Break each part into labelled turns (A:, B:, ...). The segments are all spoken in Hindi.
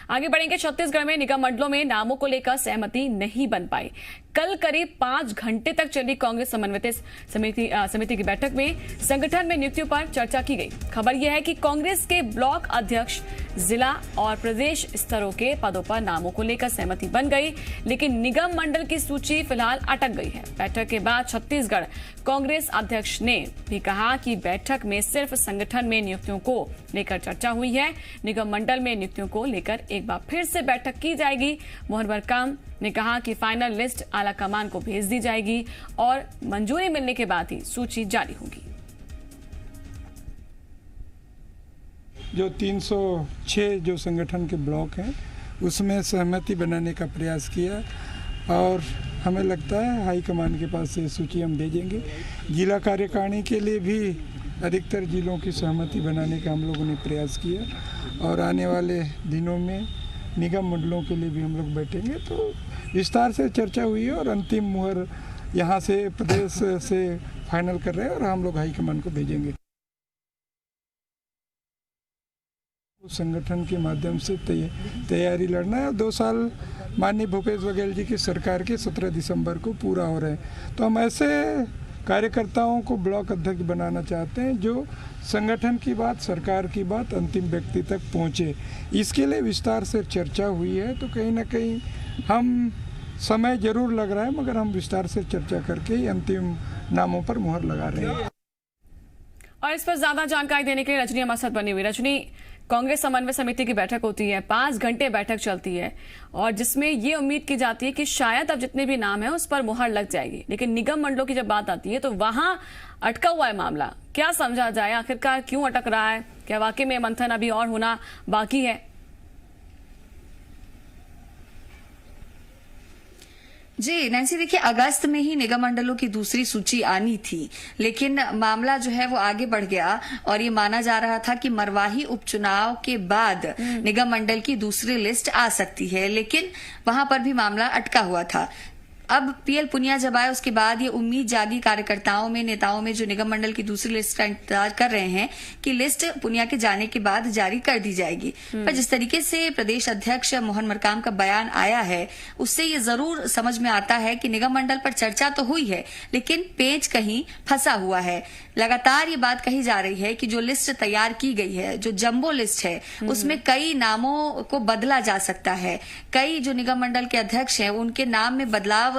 A: आगे बढ़ेंगे। छत्तीसगढ़ में निगम मंडलों में नामों को लेकर सहमति नहीं बन पाई। कल करीब 5 घंटे तक चली कांग्रेस समन्वय समिति की बैठक में संगठन में नियुक्तियों पर चर्चा की गई। खबर यह है कि कांग्रेस के ब्लॉक अध्यक्ष, जिला और प्रदेश स्तरों के पदों पर नामों को लेकर सहमति बन गई, लेकिन निगम मंडल की सूची फिलहाल अटक गई है। बैठक के बाद छत्तीसगढ़ कांग्रेस अध्यक्ष ने भी कहा कि बैठक में सिर्फ संगठन में नियुक्तियों को लेकर चर्चा हुई है। निगम मंडल में नियुक्तियों को लेकर एक बार फिर से बैठक की जाएगी। मोहन मरकाम ने कहा कि फाइनल लिस्ट आला कमान को भेज दी जाएगी और मंजूरी मिलने के बाद ही सूची जारी होगी।
B: जो 306 जो संगठन के ब्लॉक हैं उसमें सहमति बनाने का प्रयास किया और हमें लगता है हाईकमान के पास ये सूची हम भेजेंगे। जिला कार्यकारिणी के लिए भी अधिकतर जिलों की सहमति बनाने का हम लोगों ने प्रयास किया और आने वाले दिनों में निगम मंडलों के लिए भी हम लोग बैठेंगे। तो विस्तार से चर्चा हुई है और अंतिम मुहर यहाँ से प्रदेश से फाइनल कर रहे हैं और हम लोग हाईकमान को भेजेंगे। उस संगठन के माध्यम से तैयारी लड़ना है। 2 साल माननीय भूपेश बघेल जी की सरकार के 17 दिसंबर को पूरा हो रहे हैं, तो हम ऐसे कार्यकर्ताओं को ब्लॉक अध्यक्ष बनाना चाहते हैं जो संगठन की बात, सरकार की बात अंतिम व्यक्ति तक पहुंचे। इसके लिए विस्तार से चर्चा हुई है। तो कहीं ना कहीं हम समय जरूर लग रहा है, मगर हम विस्तार से चर्चा करके ही अंतिम नामों पर मुहर लगा रहे हैं।
A: और इस पर ज्यादा जानकारी देने के लिए रजनी हमारे साथ बनी हुई। रजनी, कांग्रेस समन्वय समिति की बैठक होती है, 5 घंटे बैठक चलती है और जिसमें ये उम्मीद की जाती है कि शायद अब जितने भी नाम हैं उस पर मुहर लग जाएगी, लेकिन निगम मंडलों की जब बात आती है तो वहां अटका हुआ है मामला। क्या समझा जाए, आखिरकार क्यों अटक रहा है? क्या वाकई में मंथन अभी और होना बाकी है?
C: जी नैन्सी, देखिए अगस्त में ही निगम मंडलों की दूसरी सूची आनी थी, लेकिन मामला जो है वो आगे बढ़ गया और ये माना जा रहा था कि मरवाही उपचुनाव के बाद निगम मंडल की दूसरी लिस्ट आ सकती है, लेकिन वहां पर भी मामला अटका हुआ था। अब पीएल पुनिया जब आए उसके बाद ये उम्मीद जागी कार्यकर्ताओं में, नेताओं में, जो निगम मंडल की दूसरी लिस्ट का इंतजार कर रहे हैं कि लिस्ट पुनिया के जाने के बाद जारी कर दी जाएगी। पर जिस तरीके से प्रदेश अध्यक्ष मोहन मरकाम का बयान आया है उससे ये जरूर समझ में आता है कि निगम मंडल पर चर्चा तो हुई है, लेकिन पेंच कहीं फंसा हुआ है। लगातार ये बात कही जा रही है कि जो लिस्ट तैयार की गई है, जो जंबो लिस्ट है, उसमें कई नामों को बदला जा सकता है। कई जो निगम मंडल के अध्यक्ष हैं उनके नाम में बदलाव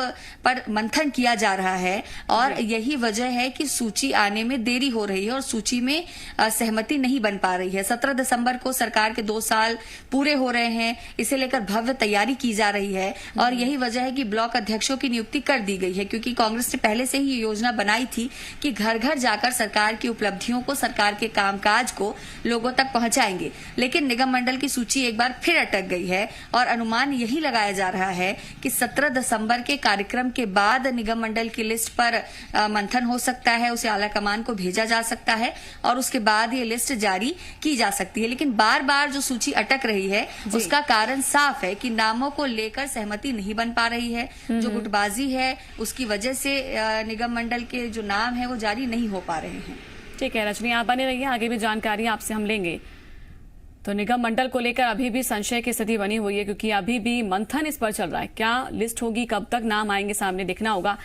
C: पर मंथन किया जा रहा है और यही वजह है कि सूची आने में देरी हो रही है और सूची में सहमति नहीं बन पा रही है। 17 दिसंबर को सरकार के 2 साल पूरे हो रहे हैं, इसे लेकर भव्य तैयारी की जा रही है और यही वजह है कि ब्लॉक अध्यक्षों की नियुक्ति कर दी गई है, क्योंकि कांग्रेस ने पहले से ही ये योजना बनाई थी कि घर घर जाकर सरकार की उपलब्धियों को, सरकार के कामकाज को लोगों तक पहुंचाएंगे। लेकिन निगम मंडल की सूची एक बार फिर अटक गई है और अनुमान यही लगाया जा रहा है कि 17 दिसंबर के कार्यक्रम के बाद निगम मंडल की लिस्ट पर मंथन हो सकता है, उसे आला कमान को भेजा जा सकता है और उसके बाद ये लिस्ट जारी की जा सकती है। लेकिन बार बार जो सूची अटक रही है उसका कारण साफ है कि नामों को लेकर सहमति नहीं बन पा रही है। जो गुटबाजी है उसकी वजह से निगम मंडल के जो नाम है वो जारी नहीं हो पा रहे हैं।
A: ठीक है रजनी, आप बने रहिए, आगे भी जानकारी आपसे हम लेंगे। तो निगम मंडल को लेकर अभी भी संशय की स्थिति बनी हुई है, क्योंकि अभी भी मंथन इस पर चल रहा है। क्या लिस्ट होगी, कब तक नाम आएंगे सामने, देखना होगा।